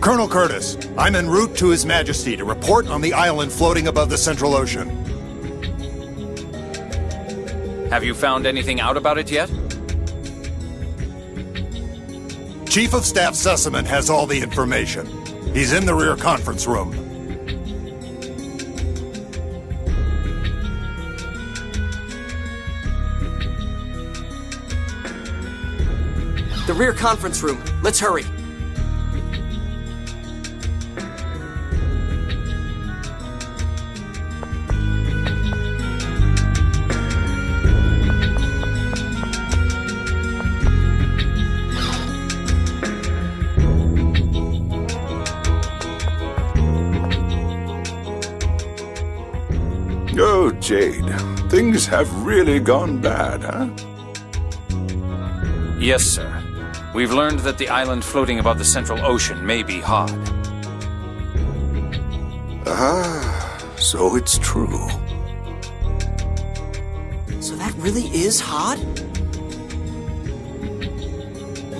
Colonel Curtis, I'm en route to His Majesty to report on the island floating above the Central Ocean. Have you found anything out about it yet? Chief of Staff Sessamon has all the information. He's in the rear conference room. The rear conference room. Let's hurry. Oh, Jade. Things have really gone bad, huh? Yes, sir. We've learned that the island floating above the Central Ocean may be hard. Ah, so it's true. So that really is hard?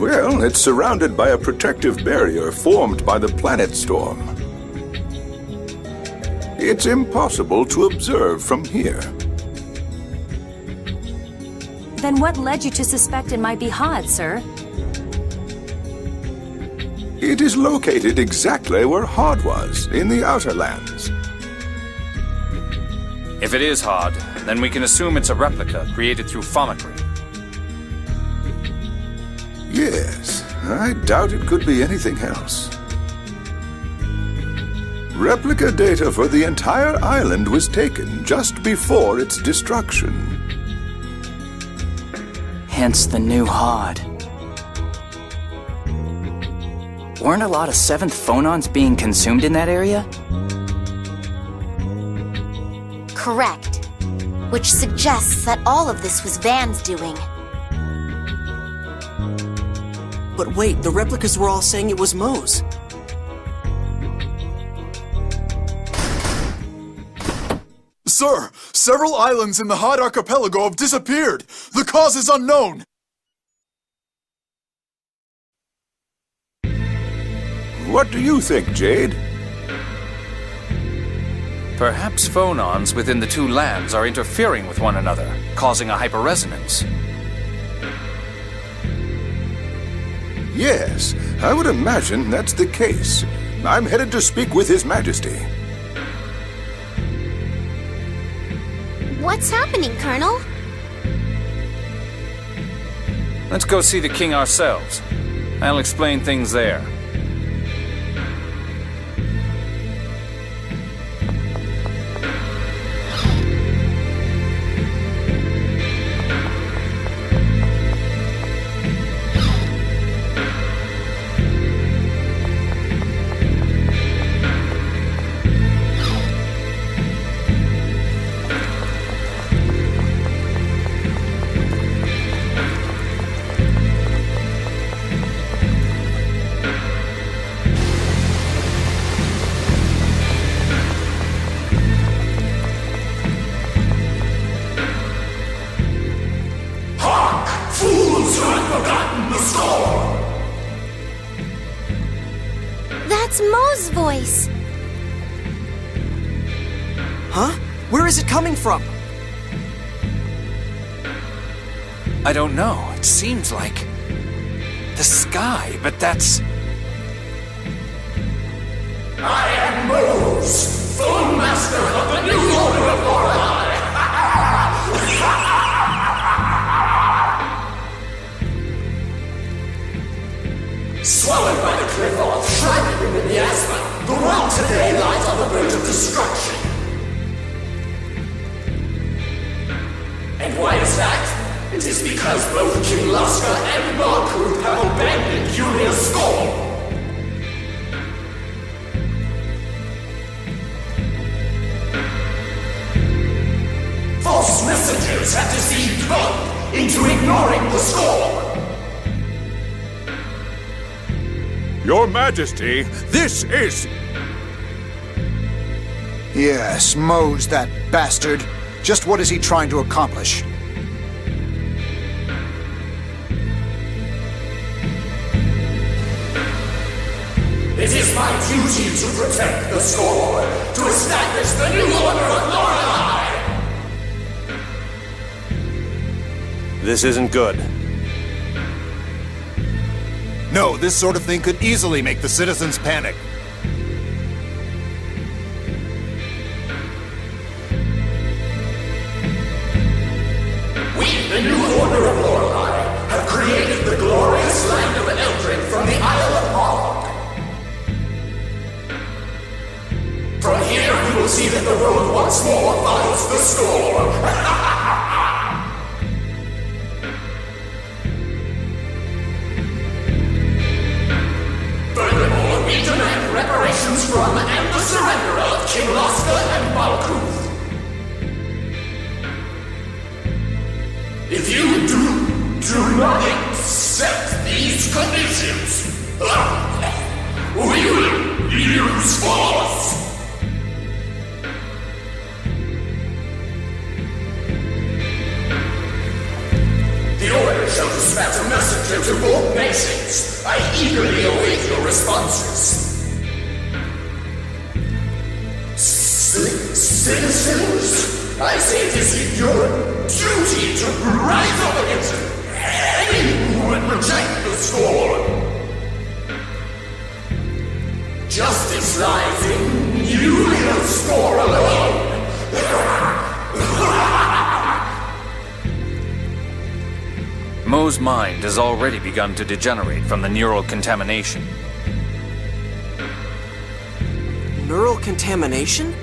Well, it's surrounded by a protective barrier formed by the planet storm. It's impossible to observe from here. Then what led you to suspect it might be hard, sir? It is located exactly where Hod was, in the Outer Lands. If it is hard, then we can assume it's a replica created through Fomicry. Yes, I doubt it could be anything else. Replica data for the entire island was taken just before its destruction. Hence the new Hod. Weren't a lot of 7th phonons being consumed in that area? Correct. Which suggests that all of this was Van's doing. But wait, the replicas were all saying it was Mo's. Sir, several islands in the Hod Archipelago have disappeared. The cause is unknown. What do you think, Jade? Perhaps phonons within the two lands are interfering with one another, causing a hyperresonance. Yes, I would imagine that's the case. I'm headed to speak with His Majesty. What's happening, Colonel? Let's go see the king ourselves. I'll explain things there. That's Mo's voice. Huh? Where is it coming from? I don't know. It seems like the sky, but that's... I am Mose, full master of the new order of Lorelei. Swallowed by the cliff off, shining in the miasma, the world today lies on the verge of destruction. And why is that? It is because both King Luska and Markruth have abandoned Julia's Skull. False messengers have deceived both into ignoring the Skull. Your Majesty, this is... Yes, Mo's that bastard. Just what is he trying to accomplish? It is my duty to protect the score, to establish the new order of Lorelei! This isn't good. No, this sort of thing could easily make the citizens panic. We, the new order of Lorelei, have created the glorious land of Eldrin from the Isle of Hog. From here, you will see that the road once more follows the score. Furthermore, we demand reparations from and the surrender of King Laska and Malkuth. If you do not accept these conditions, we will use force. The Order shall dispatch a messenger to both nations. I eagerly await your responses. Citizens, I say it is your duty to rise up against anyone who would reject the score. Justice lies in you in the score alone. Mo's mind has already begun to degenerate from the neural contamination. Neural contamination?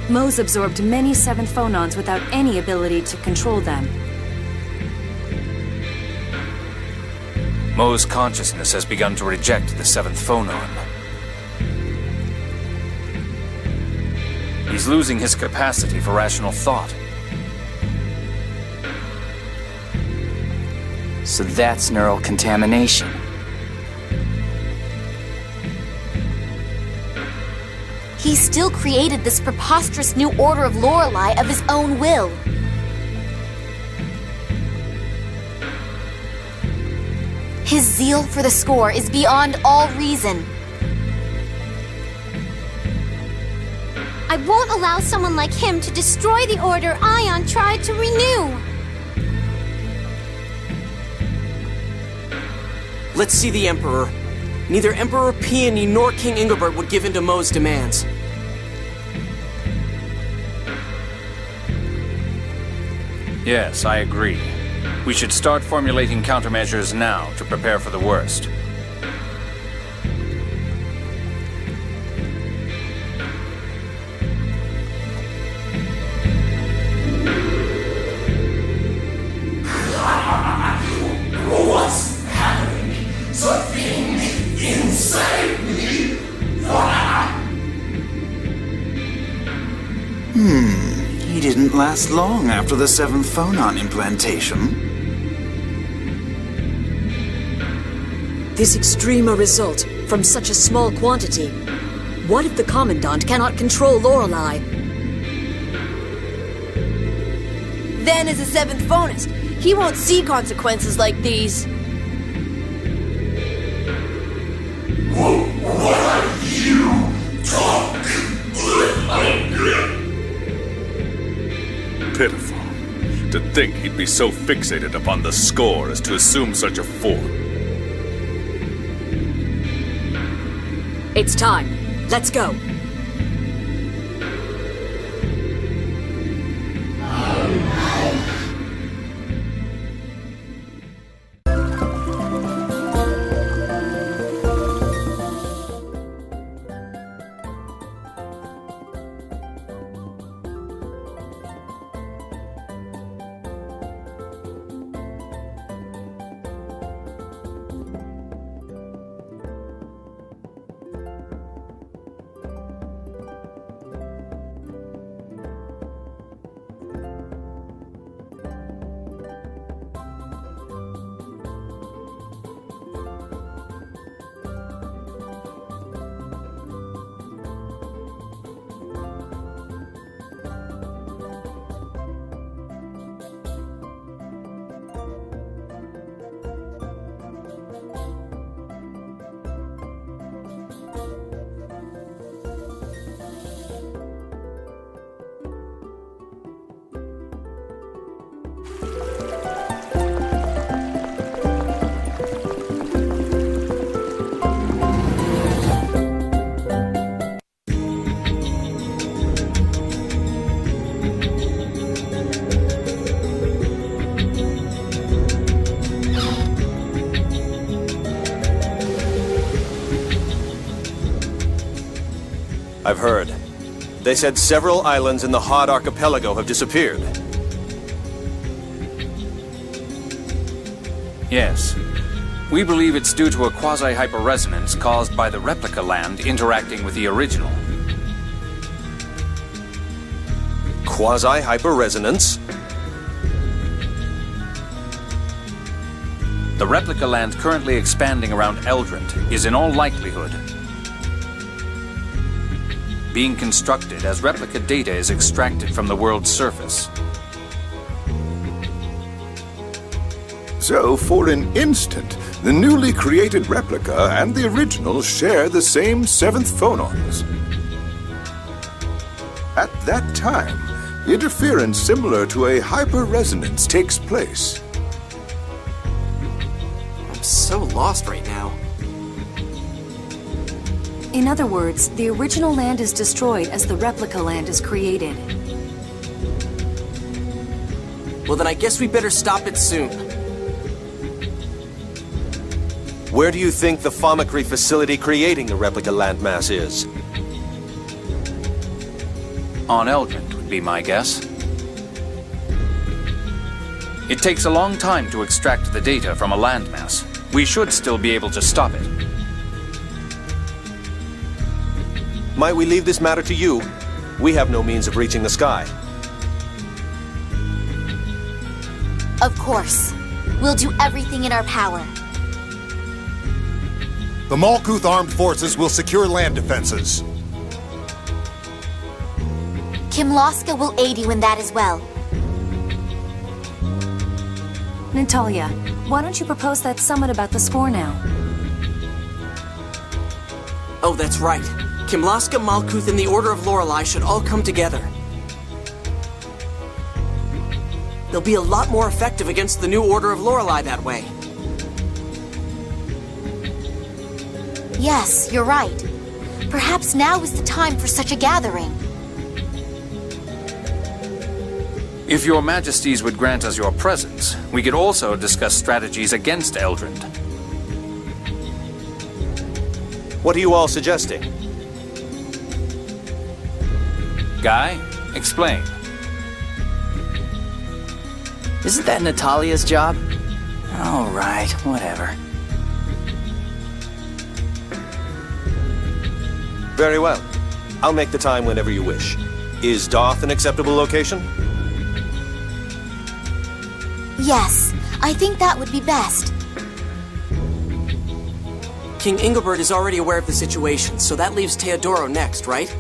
Mo's absorbed many 7th phonons without any ability to control them. Mo's consciousness has begun to reject the 7th phonon. He's losing his capacity for rational thought. So that's neural contamination. He still created this preposterous new order of Lorelei of his own will. His zeal for the score is beyond all reason. I won't allow someone like him to destroy the order Ion tried to renew. Let's see the Emperor. Neither Emperor Peony nor King Ingobert would give in to Mo's demands. Yes, I agree. We should start formulating countermeasures now to prepare for the worst. What's happening? Something inside me? He didn't last long after the 7th phonon implantation. This extreme a result from such a small quantity. What if the Commandant cannot control Lorelei? Then as a 7th phonist, he won't see consequences like these. What are you talking? Pitiful. To think he'd be so fixated upon the score as to assume such a form. It's time. Let's go. I've heard. They said several islands in the Hod Archipelago have disappeared. Yes. We believe it's due to a quasi-hyperresonance caused by the replica land interacting with the original. Quasi-hyperresonance? The replica land currently expanding around Eldrant is in all likelihood being constructed as replica data is extracted from the world's surface. So, for an instant, the newly created replica and the original share the same 7th phonons. At that time, interference similar to a hyperresonance takes place. I'm so lost right now. In other words, the original land is destroyed as the replica land is created. Well, then I guess we better stop it soon. Where do you think the Famicry facility creating the replica landmass is? On Eldrant would be my guess. It takes a long time to extract the data from a landmass. We should still be able to stop it. Might we leave this matter to you? We have no means of reaching the sky. Of course. We'll do everything in our power. The Malkuth armed forces will secure land defenses. Kimloska will aid you in that as well. Natalia, why don't you propose that summit about the score now? Oh, that's right. Kimloska, Malkuth, and the Order of Lorelei should all come together. They'll be a lot more effective against the new Order of Lorelei that way. Yes, you're right. Perhaps now is the time for such a gathering. If your majesties would grant us your presence, we could also discuss strategies against Eldrant. What are you all suggesting? Guy, explain. Isn't that Natalia's job? All right, whatever. Very well. I'll make the time whenever you wish. Is Doth an acceptable location? Yes, I think that would be best. King Ingobert is already aware of the situation, so that leaves Teodoro next, right?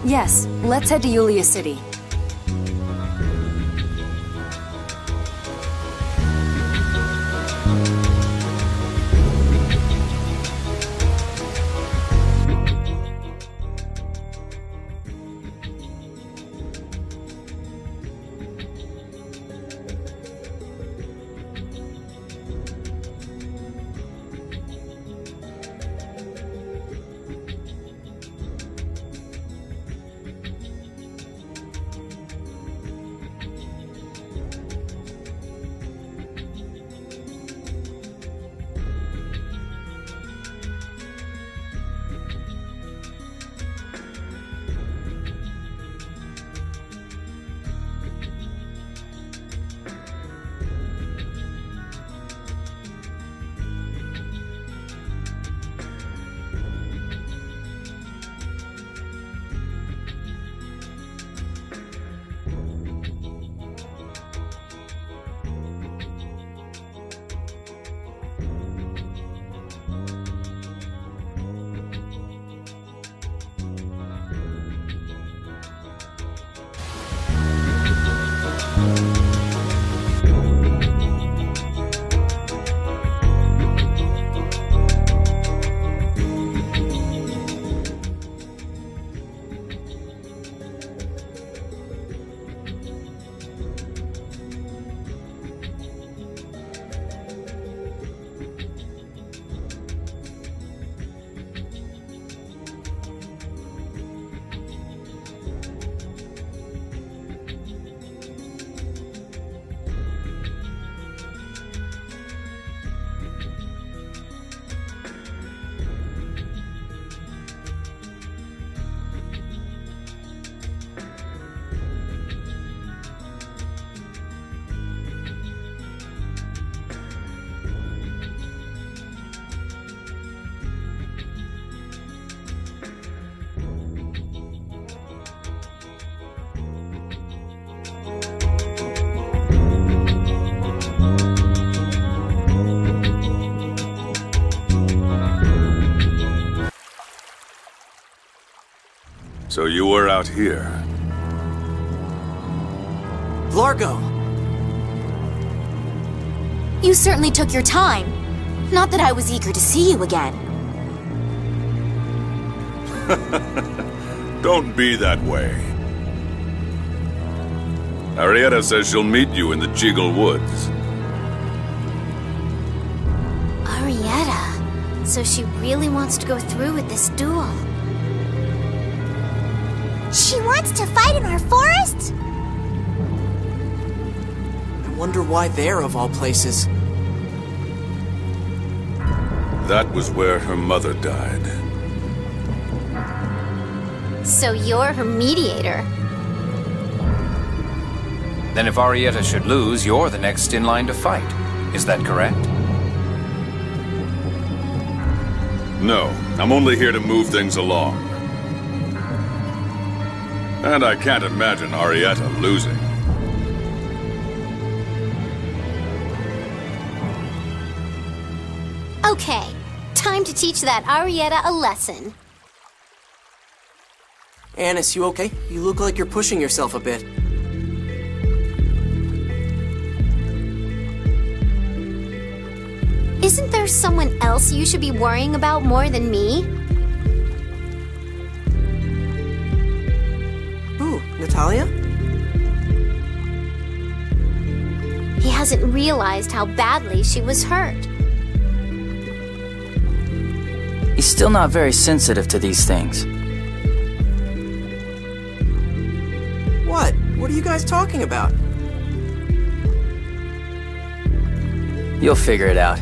Yes, let's head to Yulia City. you were out here. Largo! You certainly took your time. Not that I was eager to see you again. Don't be that way. Arietta says she'll meet you in the Jiggle Woods. Arietta. So she really wants to go through with this duel. She wants to fight in our forest? I wonder why there, of all places. That was where her mother died. So you're her mediator. Then if Arietta should lose, you're the next in line to fight. Is that correct? No, I'm only here to move things along. And I can't imagine Arietta losing. Okay, time to teach that Arietta a lesson. Annis, you okay? You look like you're pushing yourself a bit. Isn't there someone else you should be worrying about more than me? Who? Natalia? He hasn't realized how badly she was hurt. He's still not very sensitive to these things. What? What are you guys talking about? You'll figure it out.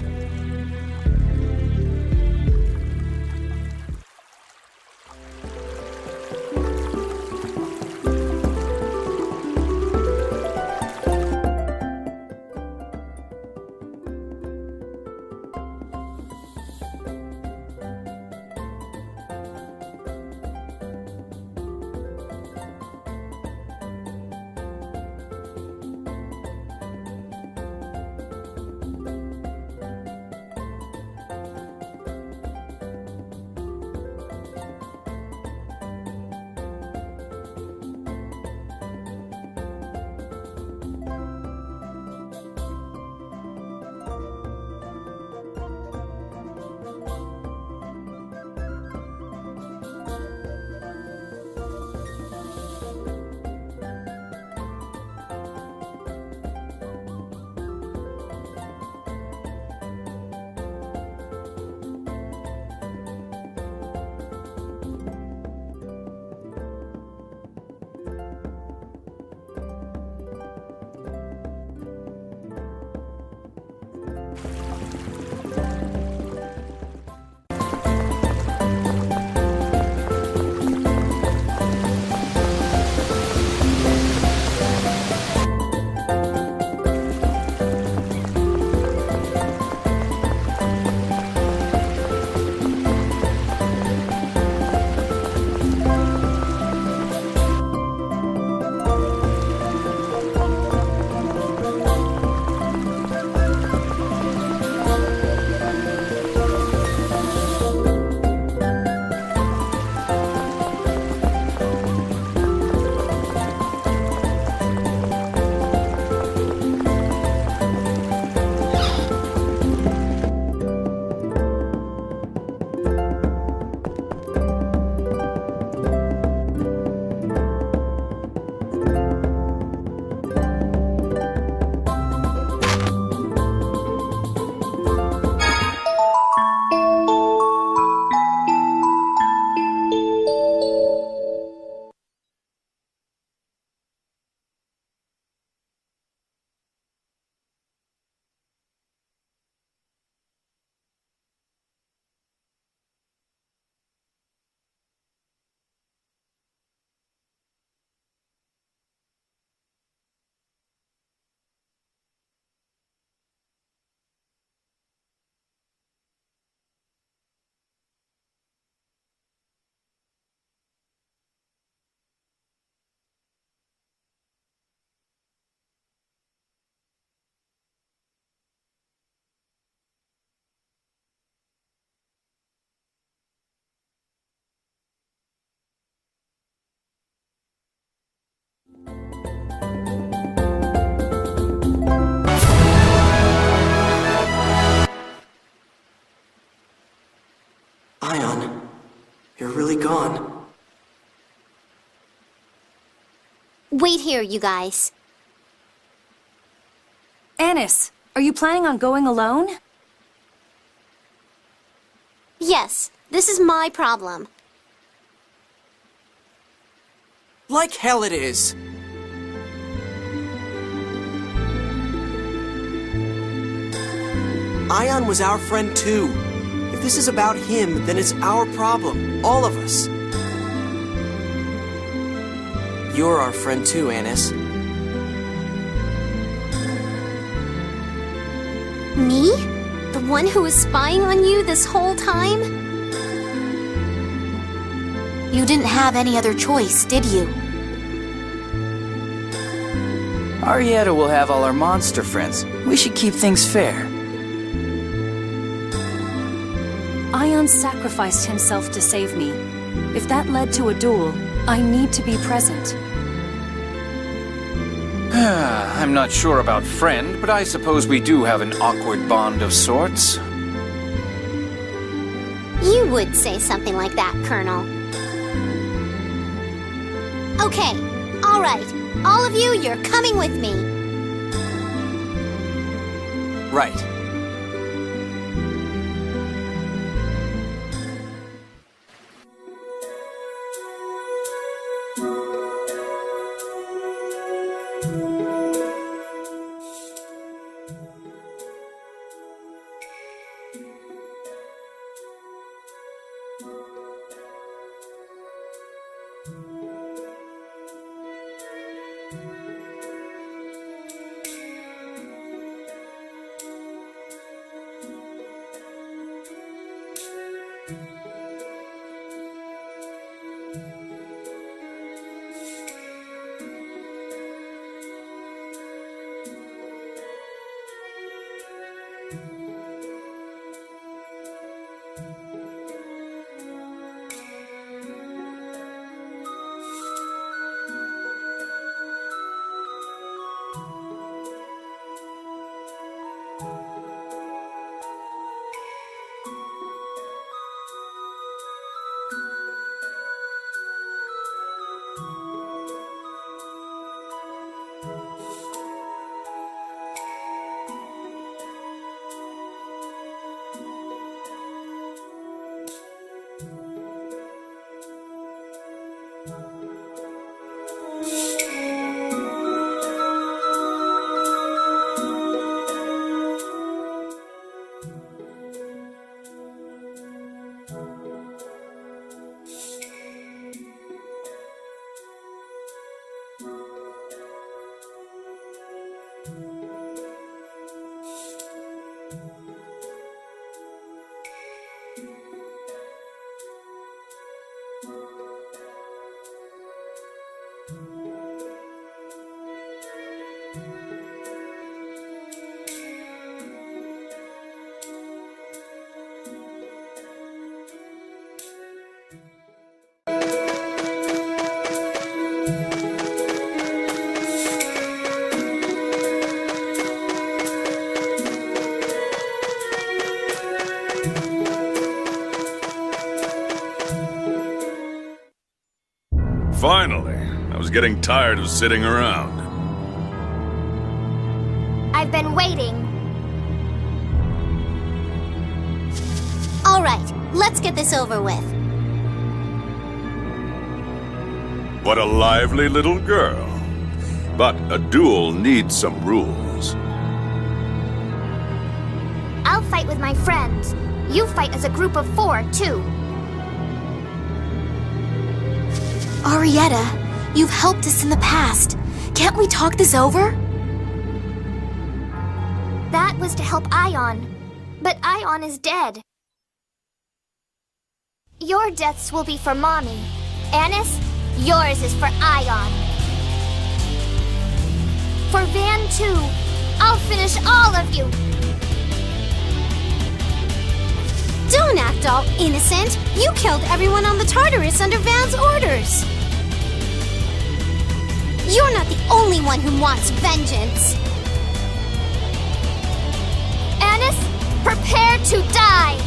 really gone. Wait here, you guys. Anis, are you planning on going alone? Yes, this is my problem. Like hell it is. Ion was our friend too. If this is about him, then it's our problem. All of us. You're our friend too, Anis. Me? The one who was spying on you this whole time? You didn't have any other choice, did you? Arietta will have all our monster friends. We should keep things fair. Ion sacrificed himself to save me. If that led to a duel, I need to be present. I'm not sure about friend, but I suppose we do have an awkward bond of sorts. You would say something like that, Colonel. Okay, all right. All of you, you're coming with me. Right. Finally. I was getting tired of sitting around. I've been waiting. All right, let's get this over with. What a lively little girl. But a duel needs some rules. I'll fight with my friends. You fight as a group of 4, too. Arietta, you've helped us in the past. Can't we talk this over? That was to help Ion. But Ion is dead. Your deaths will be for Mommy. Anis, yours is for Ion. For Van, too. I'll finish all of you. Don't act all innocent. You killed everyone on the Tartarus under Van's orders. You're not the only one who wants vengeance. Anis, prepare to die!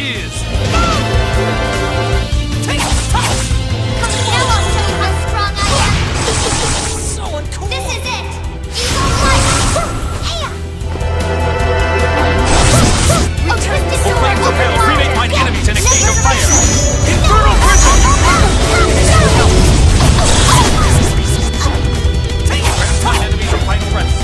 is! Now I'll show you how strong I am! So uncool! This is it! Evil One! Aya! Oh, twisted sword! Flame propel, Overpowered! cremate mine enemies and extinct your fire! No! Infernal prison! Mine enemies are final breaths!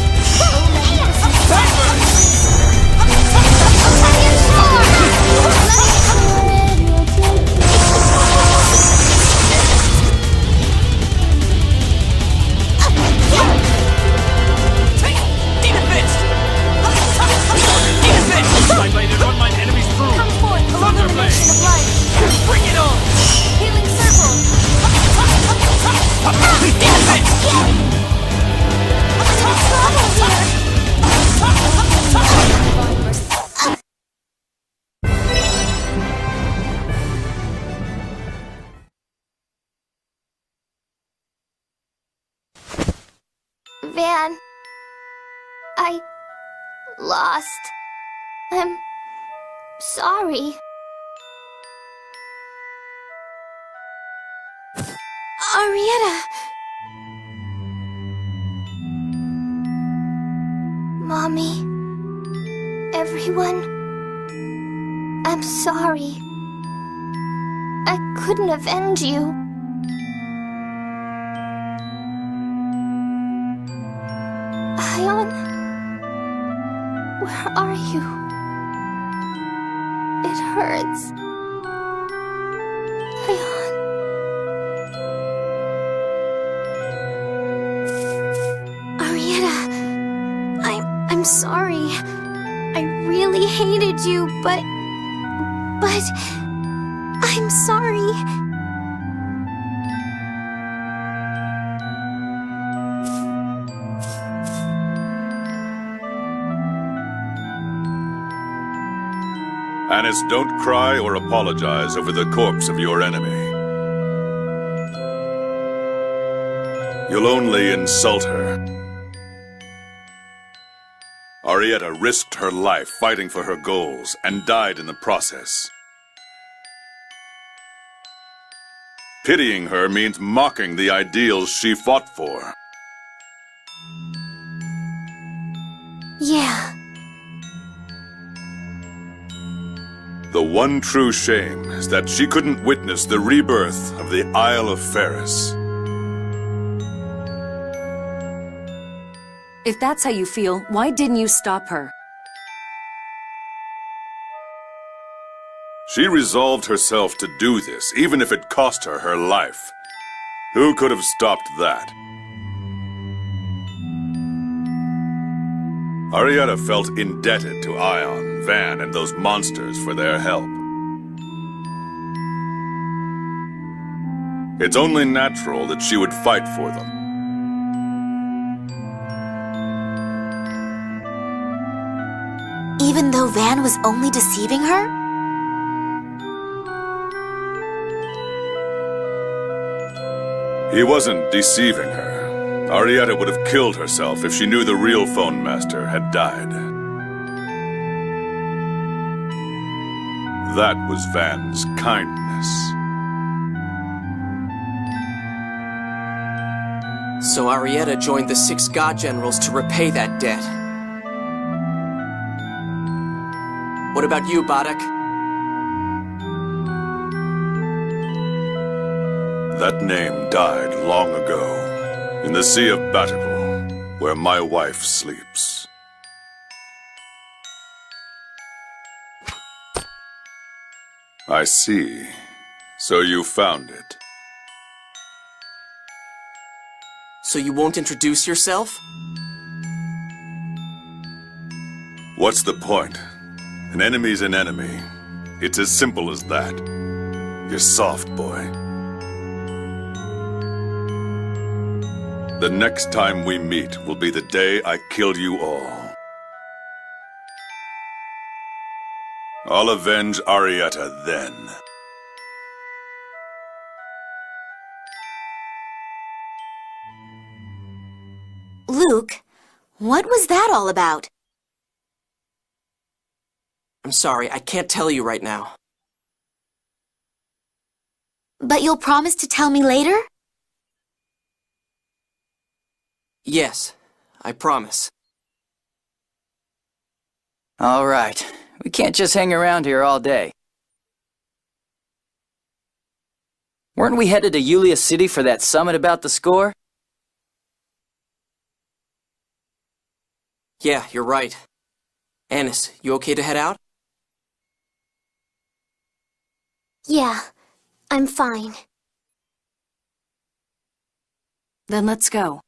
Dilated on mine enemies through! Come forth, Thunder illumination of blade! light! Bring it on! Healing circle! Van, I lost. I'm sorry. Arietta! Mommy, everyone, I'm sorry. I couldn't avenge you. Ion, where are you? It hurts. Ion. Arietta! I'm sorry. I really hated you, but I'm sorry. Annis, don't cry or apologize over the corpse of your enemy. You'll only insult her. Arietta risked her life fighting for her goals and died in the process. Pitying her means mocking the ideals she fought for. Yeah. The one true shame is that she couldn't witness the rebirth of the Isle of Ferris. If that's how you feel, why didn't you stop her? She resolved herself to do this, even if it cost her her life. Who could have stopped that? Arietta felt indebted to Ion, Van, and those monsters for their help. It's only natural that she would fight for them. Even though Van was only deceiving her? He wasn't deceiving her. Arietta would have killed herself if she knew the real phone master had died. That was Van's kindness. So Arietta joined the 6 God Generals to repay that debt. What about you, Badak? That name died long ago, in the Sea of Batical, where my wife sleeps. I see. So you found it. So you won't introduce yourself? What's the point? An enemy's an enemy. It's as simple as that. You're soft, boy. The next time we meet will be the day I kill you all. I'll avenge Arietta then. Luke, what was that all about? I'm sorry, I can't tell you right now. But you'll promise to tell me later? Yes, I promise. All right. We can't just hang around here all day. Weren't we headed to Yulia City for that summit about the score? Yeah, you're right. Anis, you okay to head out? Yeah, I'm fine. Then let's go.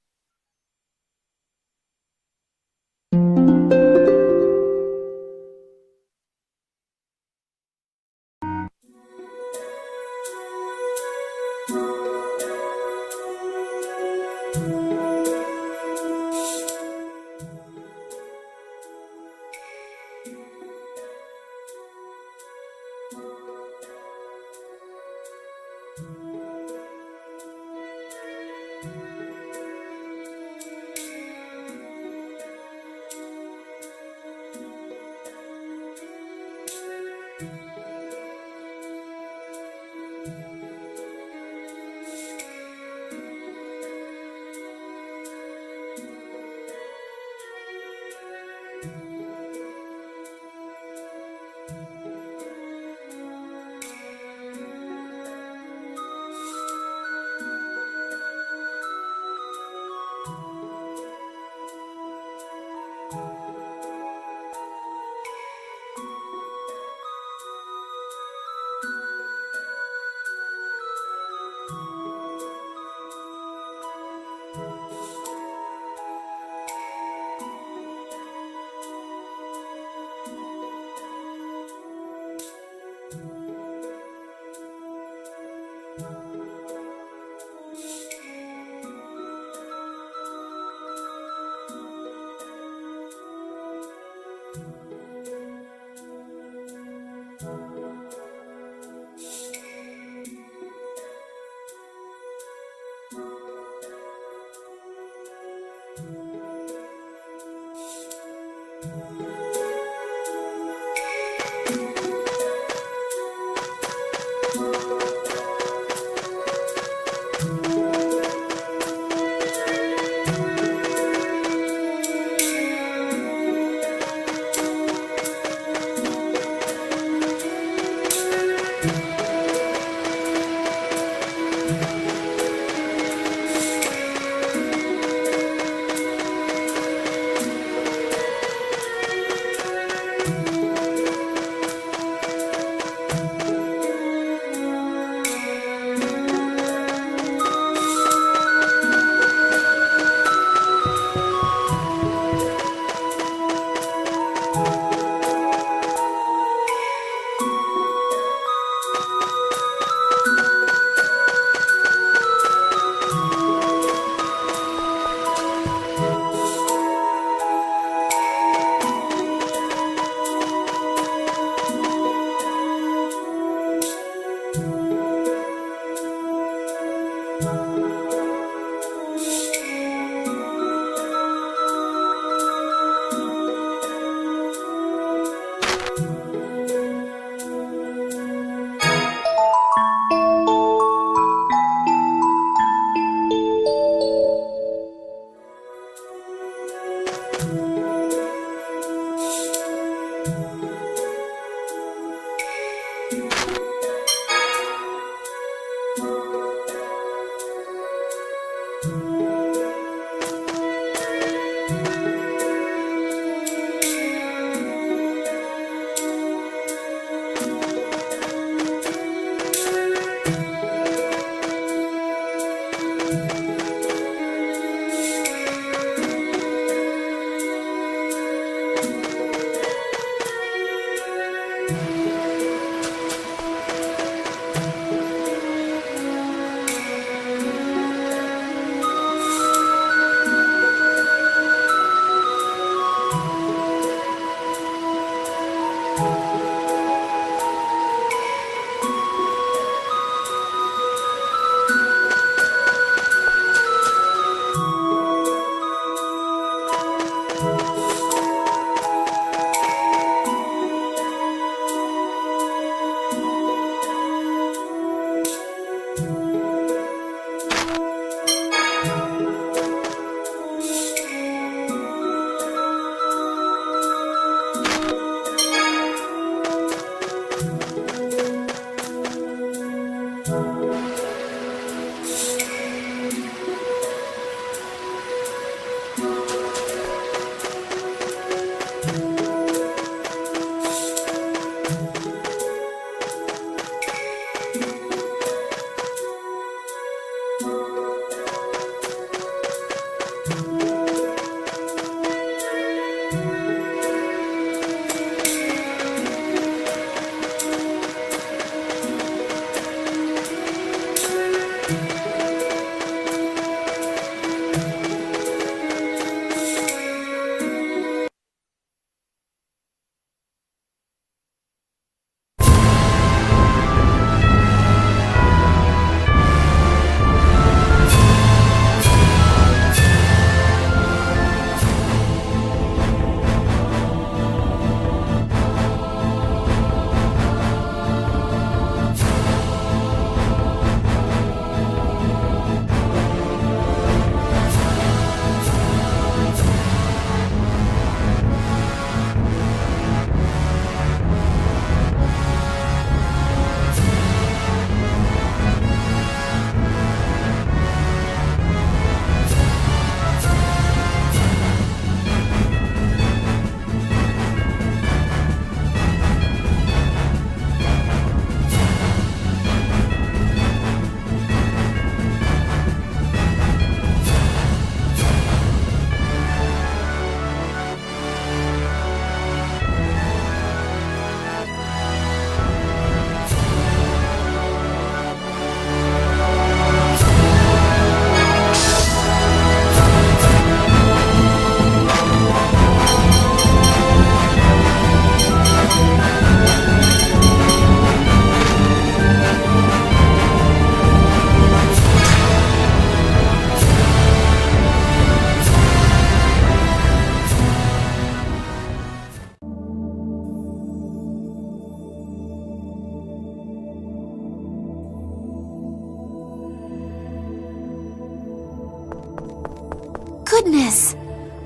goodness!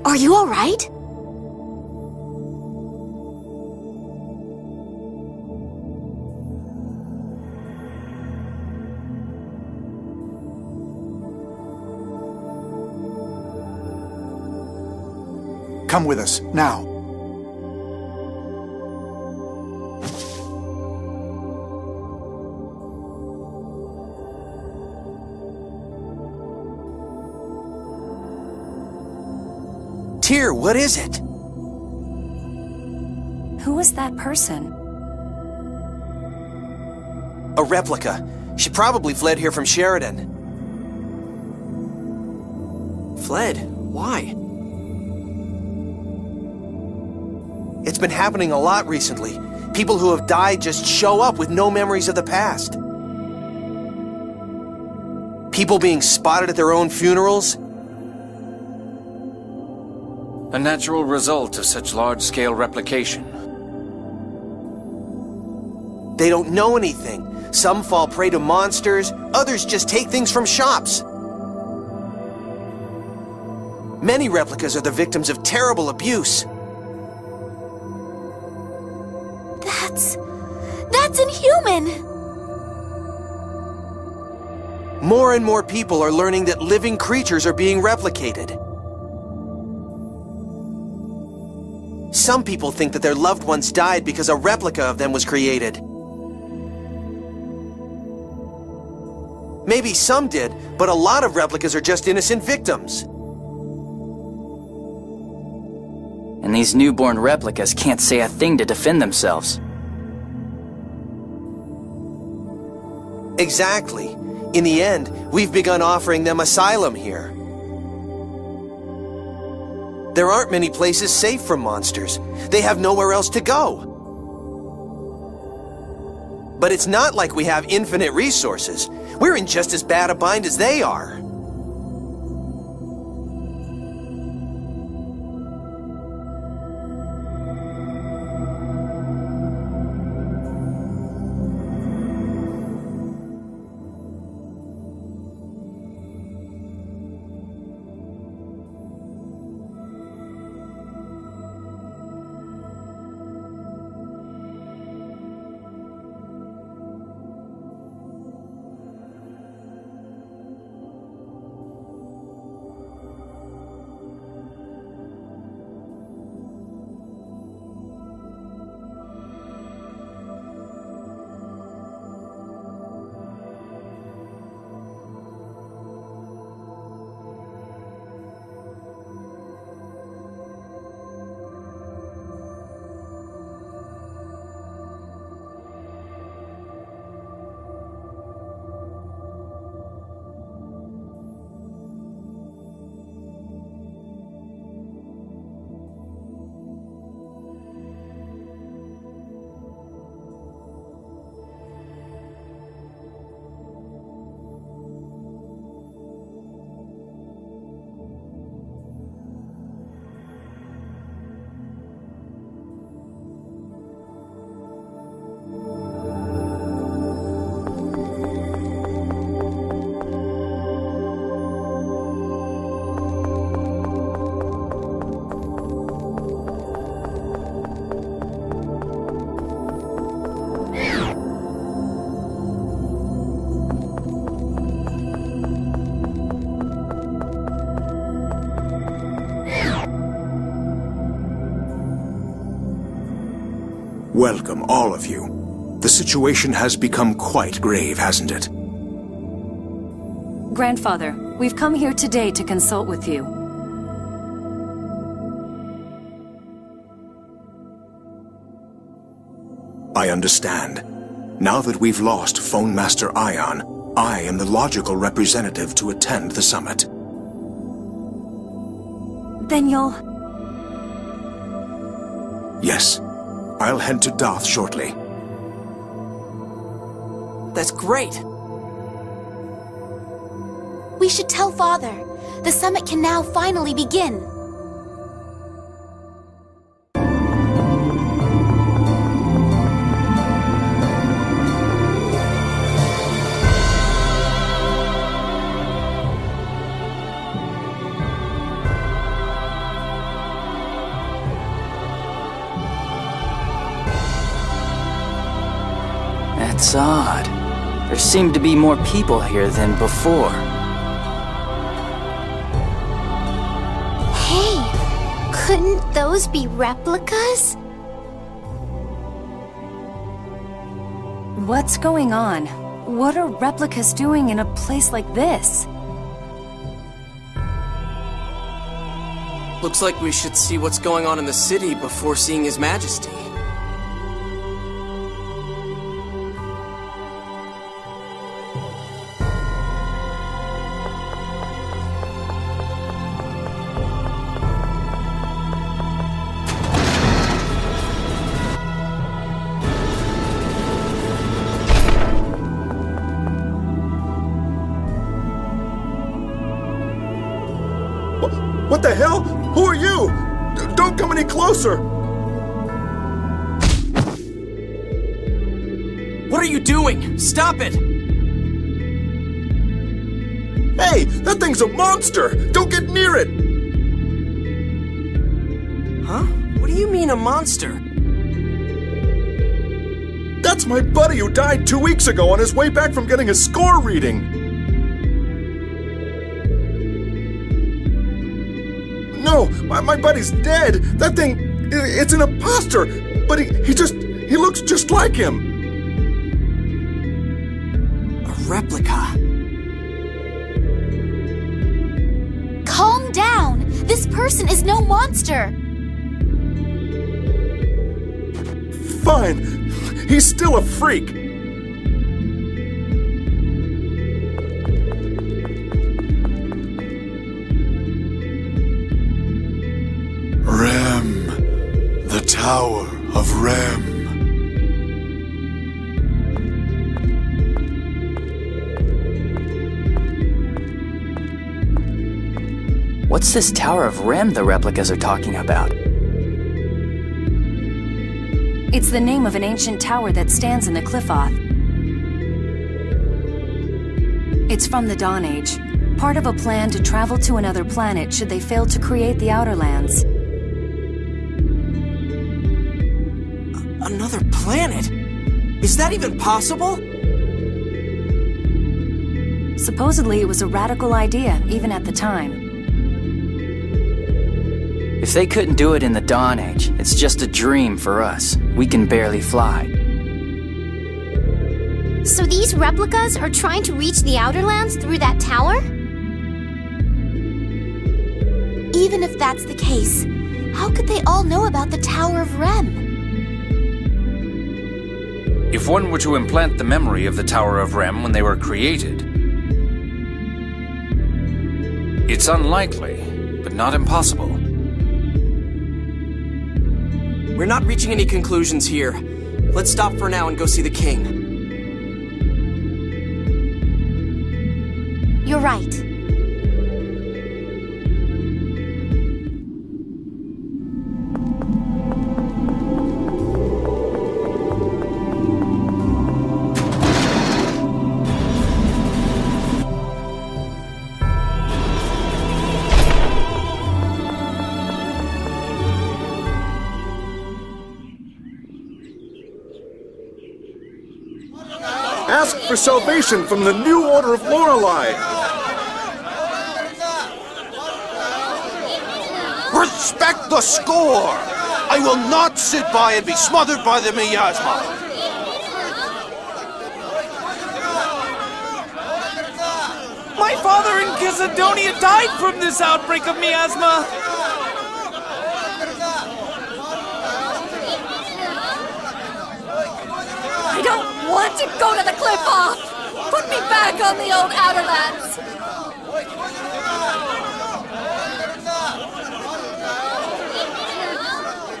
Are you alright? Come with us, now. Tyr, what is it? Who was that person? A replica. She probably fled here from Sheridan. Fled? Why? It's been happening a lot recently. People who have died just show up with no memories of the past. People being spotted at their own funerals. A natural result of such large-scale replication. They don't know anything. Some fall prey to monsters, others just take things from shops. Many replicas are the victims of terrible abuse. That's inhuman! More and more people are learning that living creatures are being replicated. Some people think that their loved ones died because a replica of them was created. Maybe some did, but a lot of replicas are just innocent victims. And these newborn replicas can't say a thing to defend themselves. Exactly. In the end, we've begun offering them asylum here. There aren't many places safe from monsters. They have nowhere else to go. But it's not like we have infinite resources. We're in just as bad a bind as they are. Welcome, all of you. The situation has become quite grave, hasn't it? Grandfather, we've come here today to consult with you. I understand. Now that we've lost Phone Master Ion, I am the logical representative to attend the summit. Then you'll... Yes. I'll head to Doth shortly. That's great. We should tell Father. The summit can now finally begin. That's odd. There seem to be more people here than before. Hey, couldn't those be replicas? What's going on? What are replicas doing in a place like this? Looks like we should see what's going on in the city before seeing His Majesty. What the hell? Who are you? Don't come any closer! What are you doing? Stop it! Hey, that thing's a monster! Don't get near it! Huh? What do you mean a monster? That's my buddy who died 2 weeks ago on his way back from getting a score reading! No, my buddy's dead! That thing, it's an imposter! But he looks just like him! A replica. Calm down! This person is no monster! Fine. He's still a freak. Rem. The Tower of Rem. What's this Tower of Rem the replicas are talking about? It's the name of an ancient tower that stands in the Cliffoth. It's from the Dawn Age, part of a plan to travel to another planet should they fail to create the Outer Lands. Another planet? Is that even possible? Supposedly it was a radical idea, even at the time. If they couldn't do it in the Dawn Age, it's just a dream for us. We can barely fly. So these replicas are trying to reach the Outer Lands through that tower? Even if that's the case, how could they all know about the Tower of Rem? If one were to implant the memory of the Tower of Rem when they were created, it's unlikely, but not impossible. We're not reaching any conclusions here. Let's stop for now and go see the king. You're right. Ask for salvation from the new Order of Lorelei! Respect the score! I will not sit by and be smothered by the miasma! My father in Cassidonia died from this outbreak of miasma! I don't want to go to the Cliffoth! Put me back on the old Outer Lands!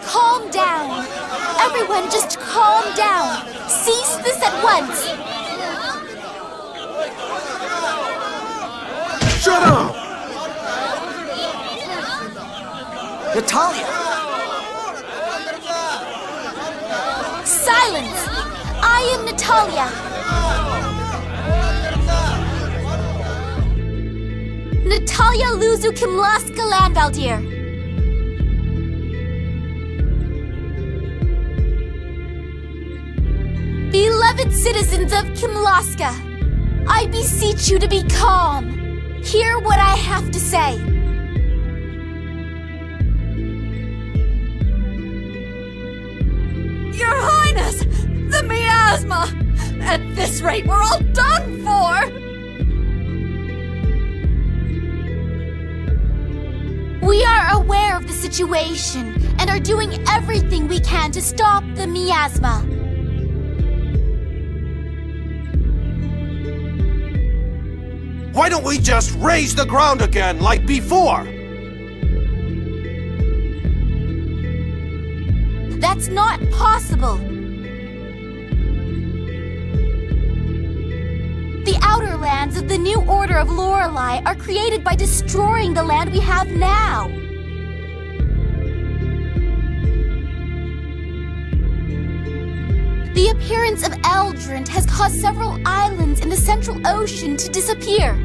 Calm down. Everyone just calm down. Cease this at once. Shut up! Natalia! Silence! I am Natalia. Natalia Luzu Kimlaska Landvaldir. Beloved Beloved citizens of Kimlaska, I beseech you to be calm. Hear what I have to say. Your Highness! The miasma! At this rate, we're all done for! We are aware of the situation and are doing everything we can to stop the miasma. Why don't we just raise the ground again like before? That's not possible. The outer lands of the new Order of Lorelei are created by destroying the land we have now. The appearance of Eldrant has caused several islands in the Central Ocean to disappear.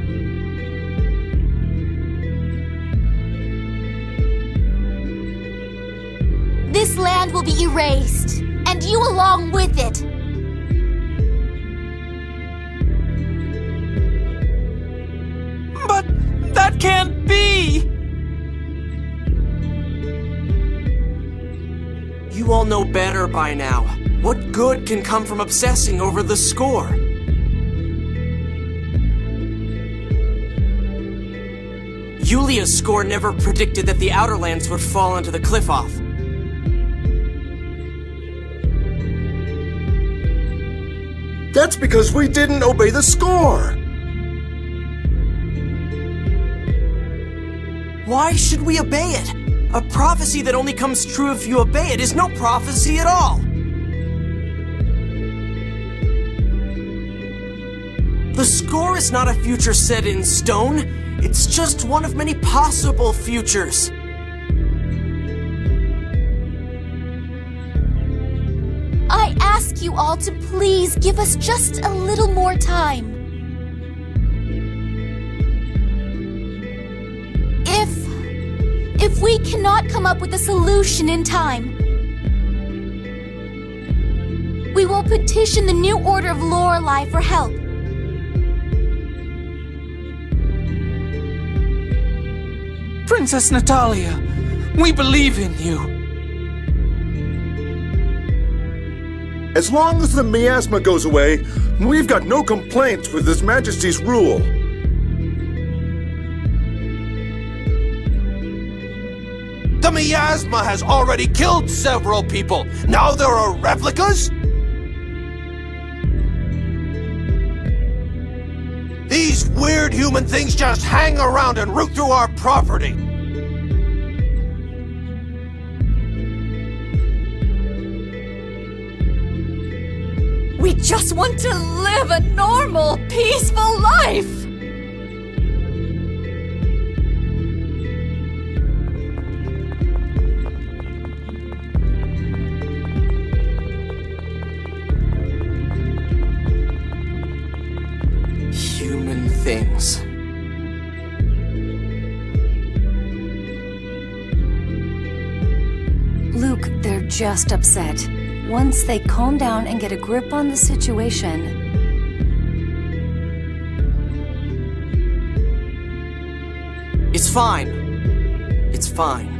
This land will be erased, and you along with it. But that can't be! You all know better by now. What good can come from obsessing over the score? Yulia's score never predicted that the Outer Lands would fall into the cliff-off. That's because we didn't obey the score! Why should we obey it? A prophecy that only comes true if you obey it is no prophecy at all! The score is not a future set in stone. It's just one of many possible futures. I ask you all to please give us just a little more time. If we cannot come up with a solution in time, we will petition the new Order of Lorelei for help. Princess Natalia, we believe in you. As long as the miasma goes away, we've got no complaints with His Majesty's rule. The miasma has already killed several people. Now there are replicas? These weird human things just hang around and root through our property. We just want to live a normal, peaceful life! Human things. Luke, they're just upset. Once they calm down and get a grip on the situation... It's fine. It's fine.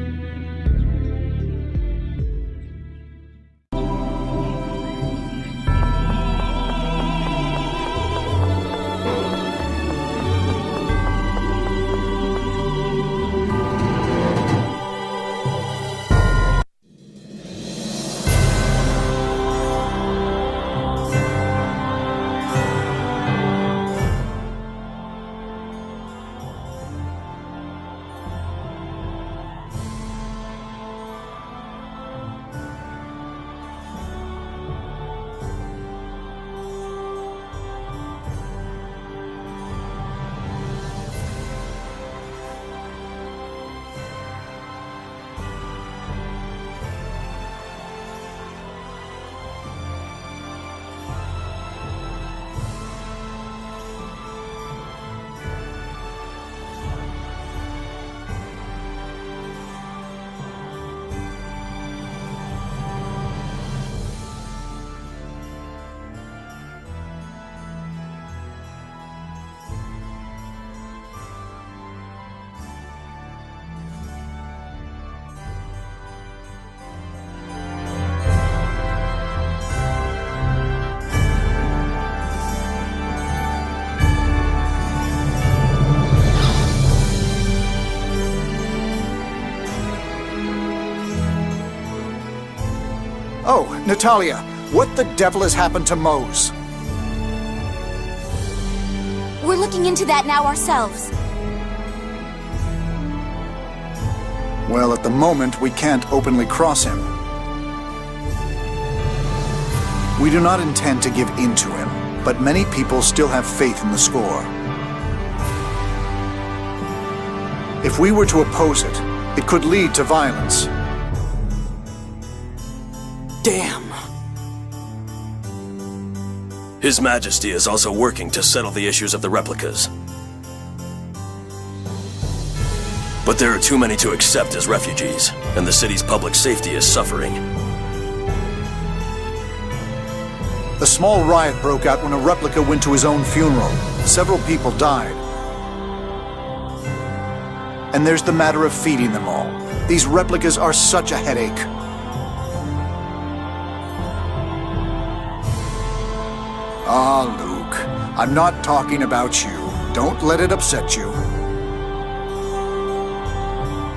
Oh, Natalia, what the devil has happened to Mose? We're looking into that now ourselves. Well, at the moment, we can't openly cross him. We do not intend to give in to him, but many people still have faith in the score. If we were to oppose it, it could lead to violence. Damn. His Majesty is also working to settle the issues of the replicas. But there are too many to accept as refugees, and the city's public safety is suffering. A small riot broke out when a replica went to his own funeral. Several people died. And there's the matter of feeding them all. These replicas are such a headache. Ah, Luke, I'm not talking about you. Don't let it upset you.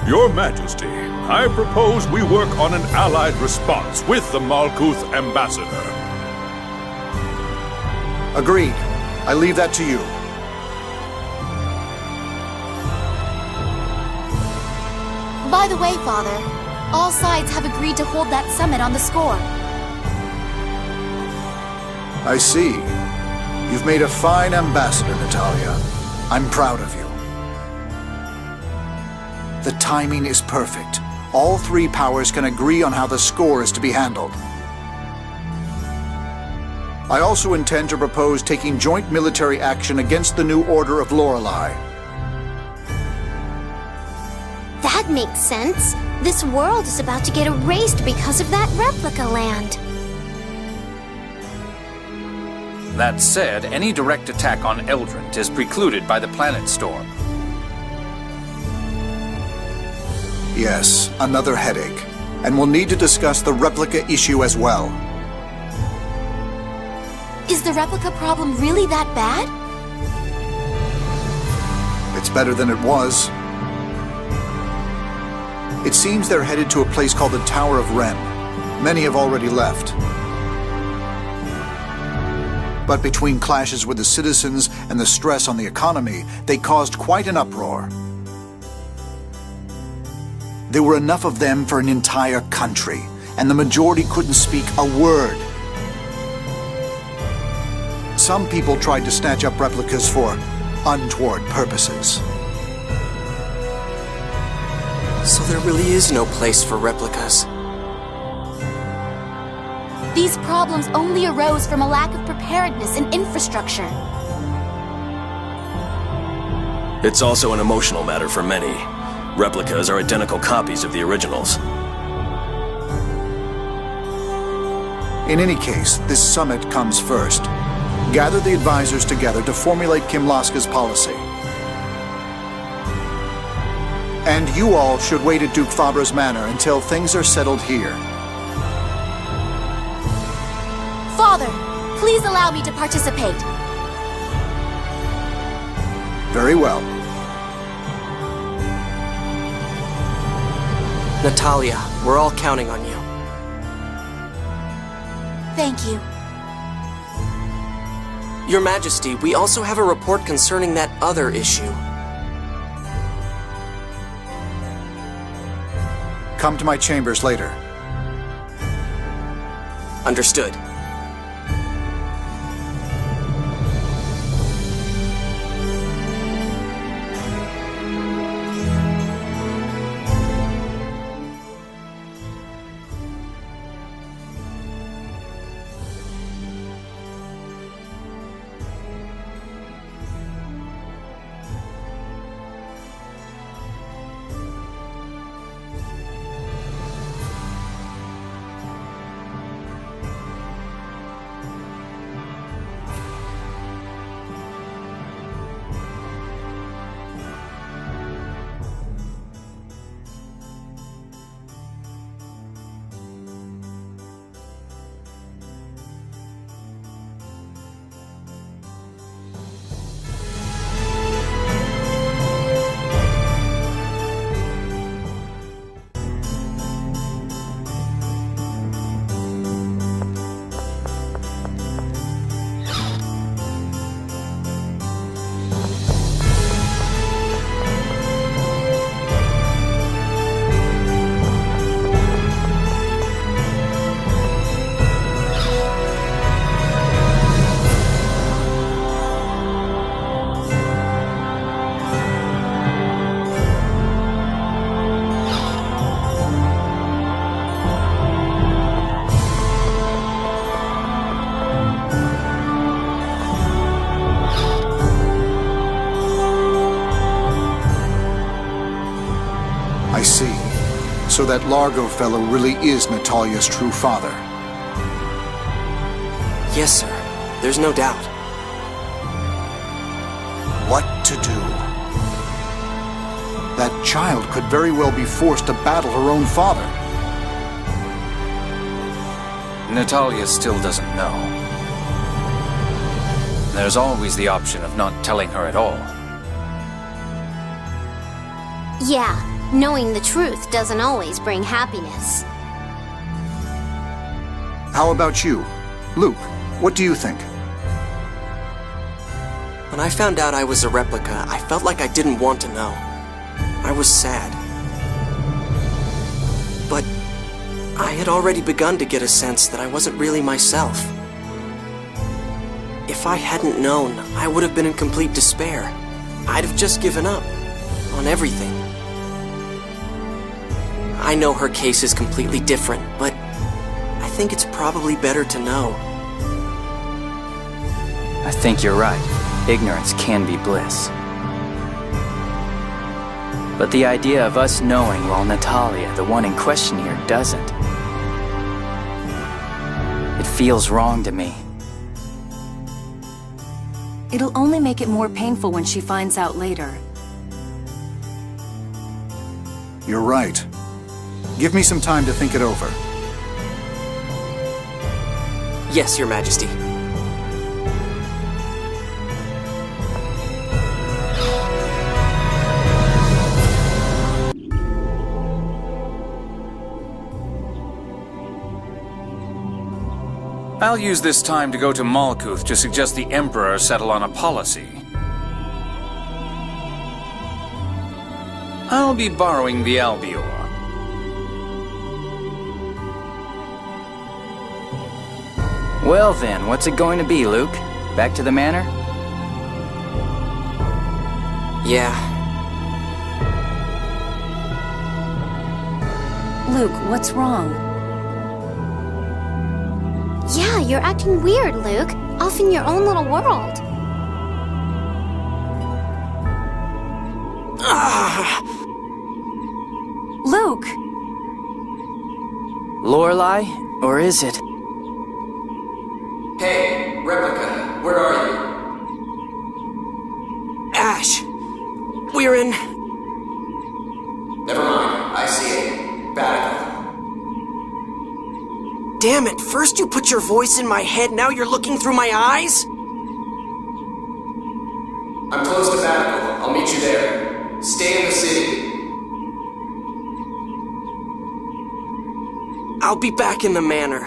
Your Majesty, I propose we work on an allied response with the Malkuth ambassador. Agreed. I leave that to you. By the way, Father, all sides have agreed to hold that summit on the score. I see. You've made a fine ambassador, Natalia. I'm proud of you. The timing is perfect. All three powers can agree on how the score is to be handled. I also intend to propose taking joint military action against the New Order of Lorelei. That makes sense. This world is about to get erased because of that replica land. That said, any direct attack on Eldrint is precluded by the planet storm. Yes, another headache. And we'll need to discuss the replica issue as well. Is the replica problem really that bad? It's better than it was. It seems they're headed to a place called the Tower of Ren. Many have already left. But between clashes with the citizens and the stress on the economy, they caused quite an uproar. There were enough of them for an entire country, and the majority couldn't speak a word. Some people tried to snatch up replicas for untoward purposes. So there really is no place for replicas. These problems only arose from a lack of preparedness and infrastructure. It's also an emotional matter for many. Replicas are identical copies of the originals. In any case, this summit comes first. Gather the advisors together to formulate Kimlaska's policy. And you all should wait at Duke Fabra's manor until things are settled here. Father, please allow me to participate. Very well. Natalia, we're all counting on you. Thank you. Your Majesty, we also have a report concerning that other issue. Come to my chambers later. Understood. So that Largo fellow really is Natalia's true father? Yes, sir. There's no doubt. What to do? That child could very well be forced to battle her own father. Natalia still doesn't know. There's always the option of not telling her at all. Yeah, knowing the truth doesn't always bring happiness. How about you? Luke, what do you think? When I found out I was a replica, I felt like I didn't want to know. I was sad. But I had already begun to get a sense that I wasn't really myself. If I hadn't known, I would have been in complete despair. I'd have just given up on everything. I know her case is completely different, but I think it's probably better to know. I think you're right. Ignorance can be bliss. But the idea of us knowing while Natalia, the one in question here, doesn't. It feels wrong to me. It'll only make it more painful when she finds out later. You're right. Give me some time to think it over. Yes, Your Majesty. I'll use this time to go to Malkuth to suggest the Emperor settle on a policy. I'll be borrowing the Albior. Well then, what's it going to be, Luke? Back to the manor? Yeah. Luke, what's wrong? Yeah, you're acting weird, Luke. Off in your own little world. Luke! Lorelei? Or is it? Hey, Replica, where are you? Ash! We're in... Never mind, I see it. Battle. Damn it, first you put your voice in my head, now you're looking through my eyes? I'm close to Battle. I'll meet you there. Stay in the city. I'll be back in the manor.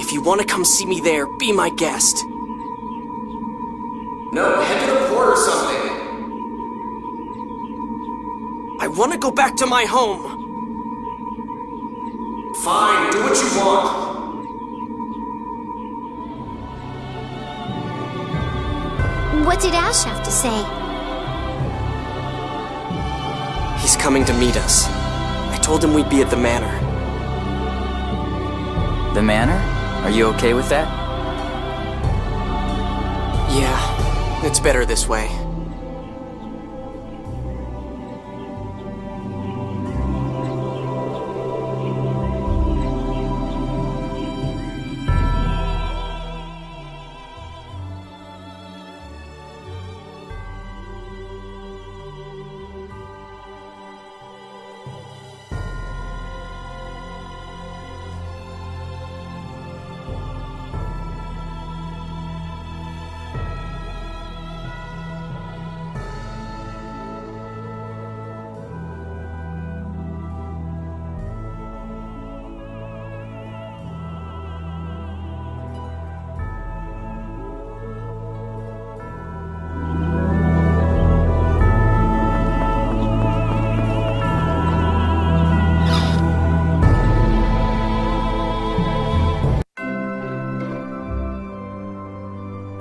If you want to come see me there, be my guest. No, head to the port or something. I want to go back to my home. Fine, do what you want. What did Ash have to say? He's coming to meet us. I told him we'd be at the manor. The manor? Are you okay with that? Yeah, it's better this way.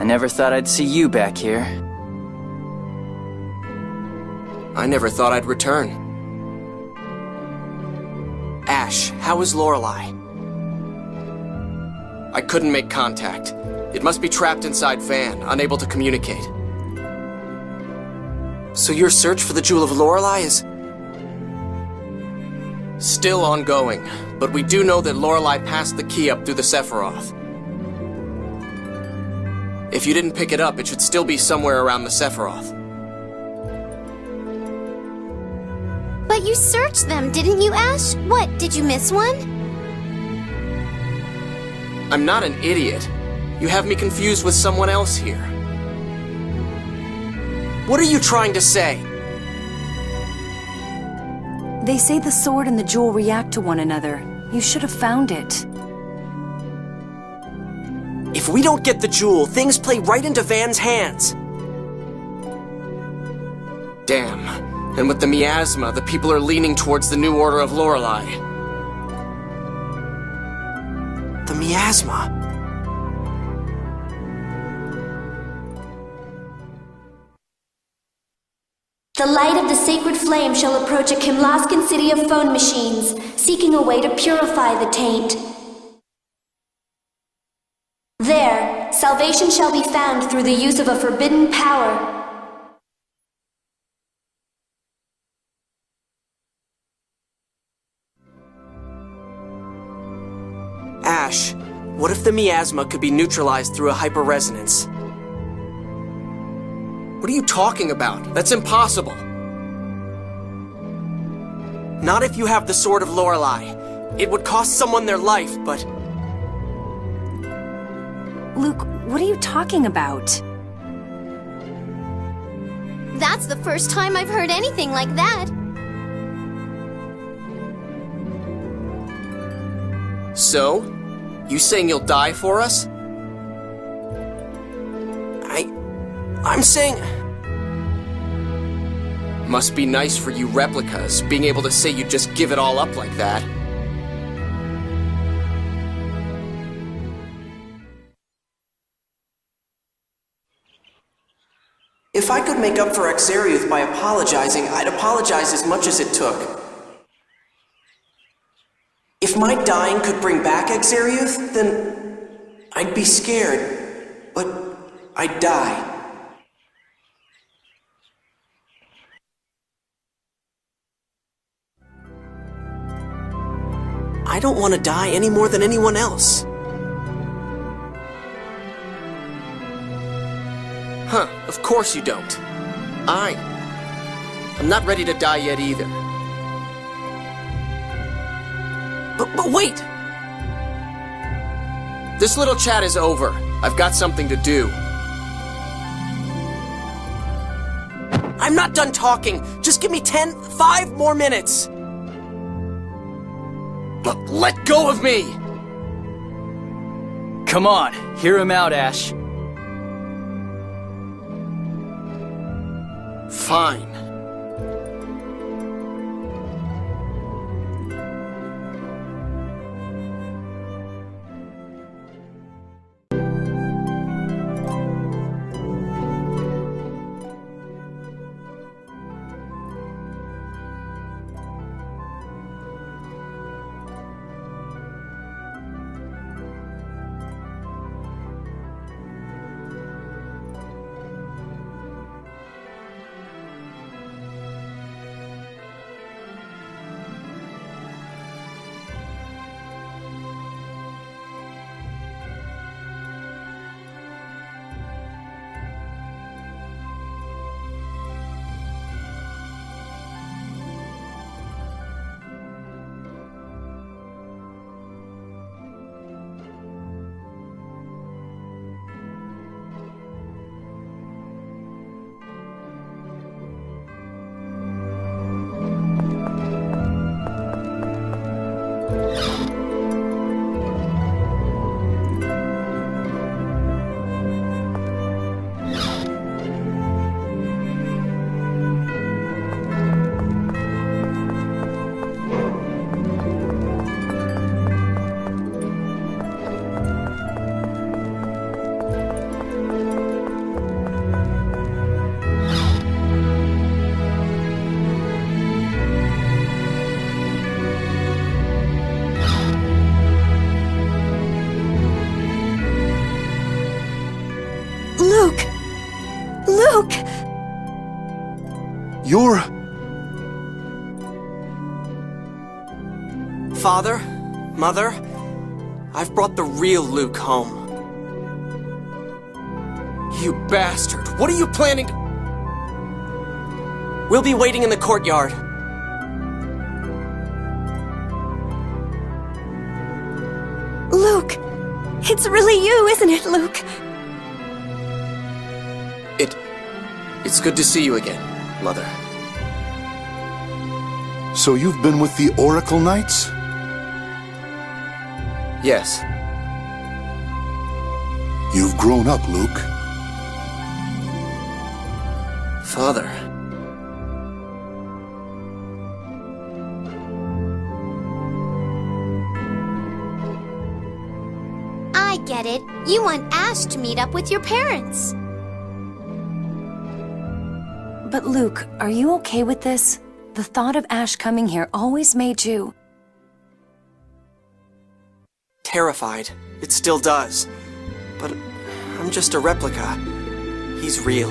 I never thought I'd see you back here. I never thought I'd return. Ash, how is Lorelei? I couldn't make contact. It must be trapped inside Van, unable to communicate. So your search for the Jewel of Lorelei is... Still ongoing, but we do know that Lorelei passed the key up through the Sephiroth. If you didn't pick it up, it should still be somewhere around the Sephiroth. But you searched them, didn't you, Ash? What, did you miss one? I'm not an idiot. You have me confused with someone else here. What are you trying to say? They say the sword and the jewel react to one another. You should have found it. If we don't get the jewel, things play right into Van's hands. Damn. And with the miasma, the people are leaning towards the new order of Lorelei. The miasma. The light of the sacred flame shall approach a Kimlaskan city of phone machines, seeking a way to purify the taint. There, salvation shall be found through the use of a forbidden power. Ash, what if the miasma could be neutralized through a hyperresonance? What are you talking about? That's impossible. Not if you have the Sword of Lorelei. It would cost someone their life, but... Luke, what are you talking about? That's the first time I've heard anything like that. So? You saying you'll die for us? I'm saying... Must be nice for you replicas, being able to say you'd just give it all up like that. If I could make up for Exariuth by apologizing, I'd apologize as much as it took. If my dying could bring back Exariuth, then I'd be scared, but I'd die. I don't want to die any more than anyone else. Huh, of course you don't. I'm not ready to die yet either. But wait! This little chat is over. I've got something to do. I'm not done talking. Just give me 5 more minutes. Let go of me! Come on, hear him out, Ash. Fine. Father, Mother, I've brought the real Luke home. You bastard! What are you planning to... We'll be waiting in the courtyard. Luke! It's really you, isn't it, Luke? It's good to see you again, Mother. So you've been with the Oracle Knights? Yes. You've grown up, Luke. Father. I get it. You want Ash to meet up with your parents. But Luke, are you okay with this? The thought of Ash coming here always made you... Terrified. It still does. But I'm just a replica. He's real.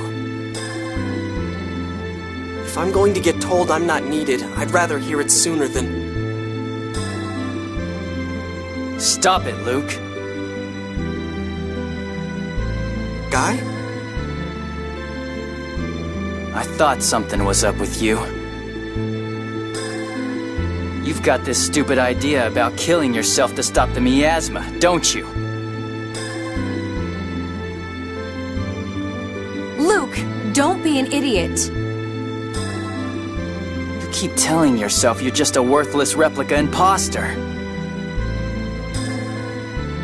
If I'm going to get told I'm not needed, I'd rather hear it sooner than... Stop it, Luke. Guy? I thought something was up with you. You've got this stupid idea about killing yourself to stop the miasma, don't you? Luke, don't be an idiot. You keep telling yourself you're just a worthless replica imposter.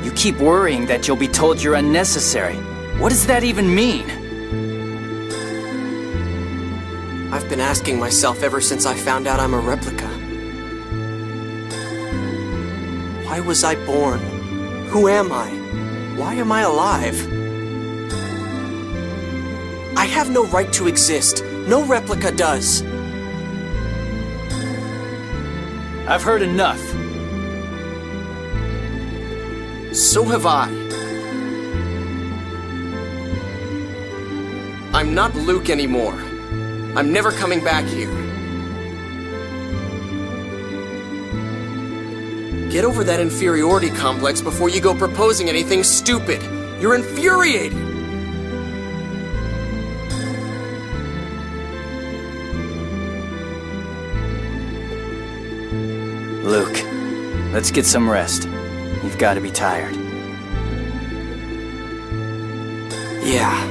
You keep worrying that you'll be told you're unnecessary. What does that even mean? I've been asking myself ever since I found out I'm a replica. Why was I born? Who am I? Why am I alive? I have no right to exist. No replica does. I've heard enough. So have I. I'm not Luke anymore. I'm never coming back here. Get over that inferiority complex before you go proposing anything stupid. You're infuriating. Luke, let's get some rest. You've got to be tired. Yeah.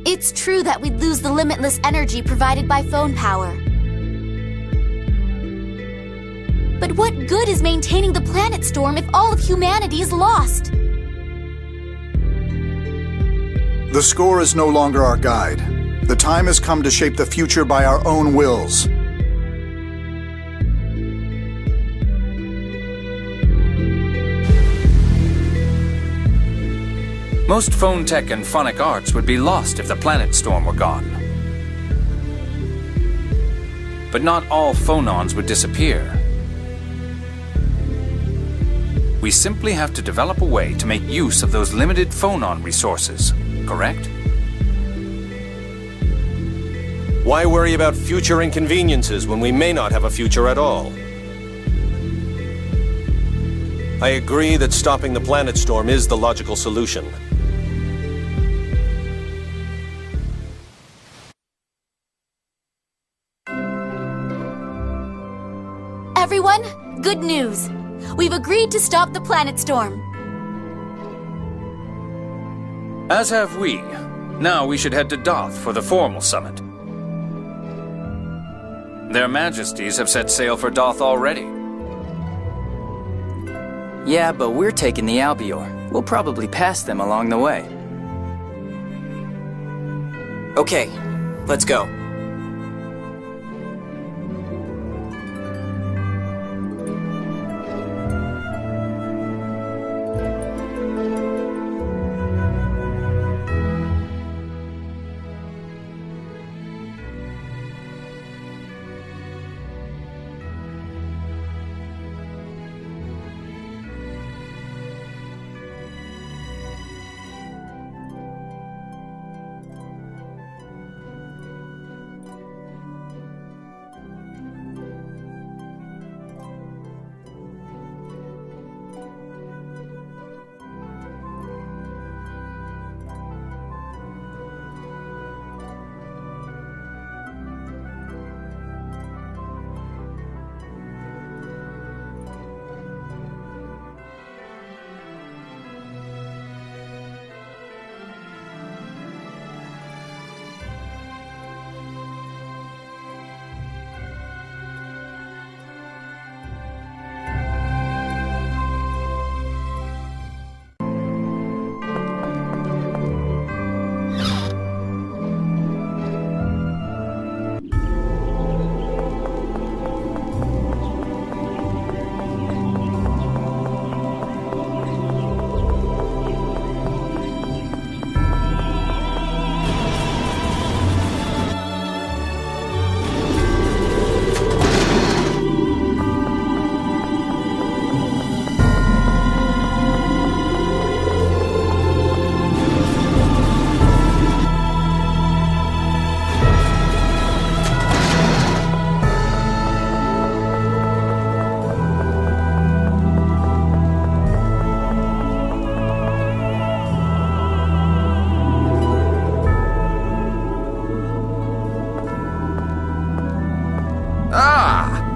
It's true that we'd lose the limitless energy provided by phone power. But what good is maintaining the planet storm if all of humanity is lost? The score is no longer our guide. The time has come to shape the future by our own wills. Most phone tech and phonic arts would be lost if the planet storm were gone. But not all phonons would disappear. We simply have to develop a way to make use of those limited phonon resources, correct? Why worry about future inconveniences when we may not have a future at all? I agree that stopping the planet storm is the logical solution. Everyone, good news. We've agreed to stop the planet storm. As have we. Now we should head to Doth for the formal summit. Their Majesties have set sail for Doth already. Yeah, but we're taking the Albior. We'll probably pass them along the way. Okay, let's go.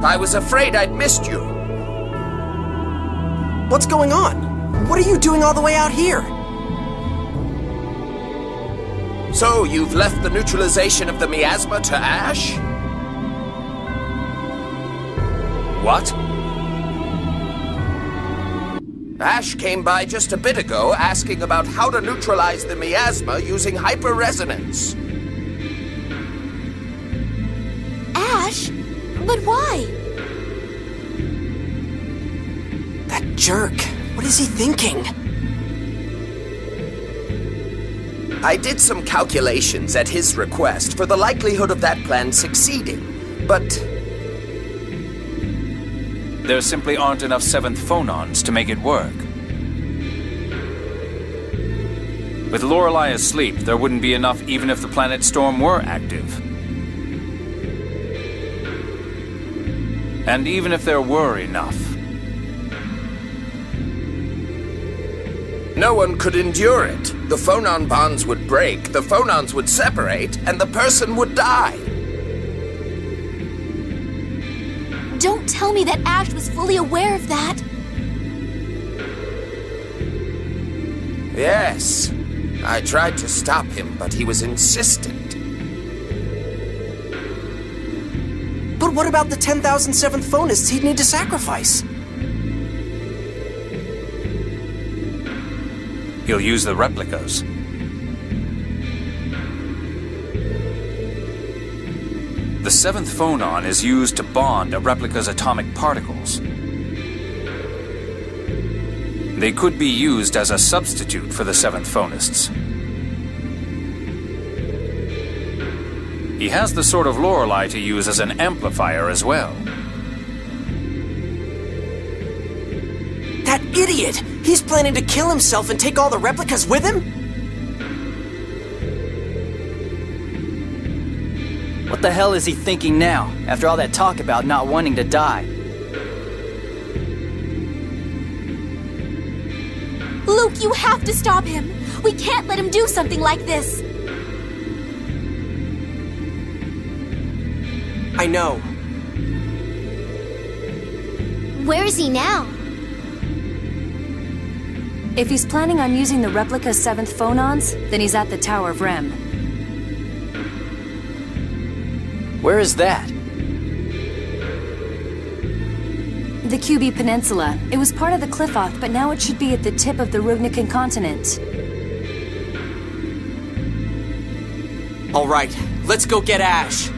I was afraid I'd missed you. What's going on? What are you doing all the way out here? So, you've left the neutralization of the miasma to Ash? What? Ash came by just a bit ago asking about how to neutralize the miasma using hyperresonance. Ash? But why? That jerk. What is he thinking? I did some calculations at his request for the likelihood of that plan succeeding, but... There simply aren't enough 7th phonons to make it work. With Lorelei asleep, there wouldn't be enough even if the planet storm were active. And even if there were enough. No one could endure it. The phonon bonds would break, the phonons would separate, and the person would die. Don't tell me that Ash was fully aware of that. Yes. I tried to stop him, but he was insistent. But what about the 10,007th phonists he'd need to sacrifice? He'll use the replicas. The 7th phonon is used to bond a replica's atomic particles. They could be used as a substitute for the 7th phonists. He has the sort of Lorelei to use as an amplifier as well. That idiot! He's planning to kill himself and take all the replicas with him? What the hell is he thinking now, after all that talk about not wanting to die? Luke, you have to stop him! We can't let him do something like this! I know. Where is he now? If he's planning on using the replica's 7th phonons, then he's at the Tower of Rem. Where is that? The QB Peninsula. It was part of the Cliff-Off, but now it should be at the tip of the Rugnican continent. All right, let's go get Ash.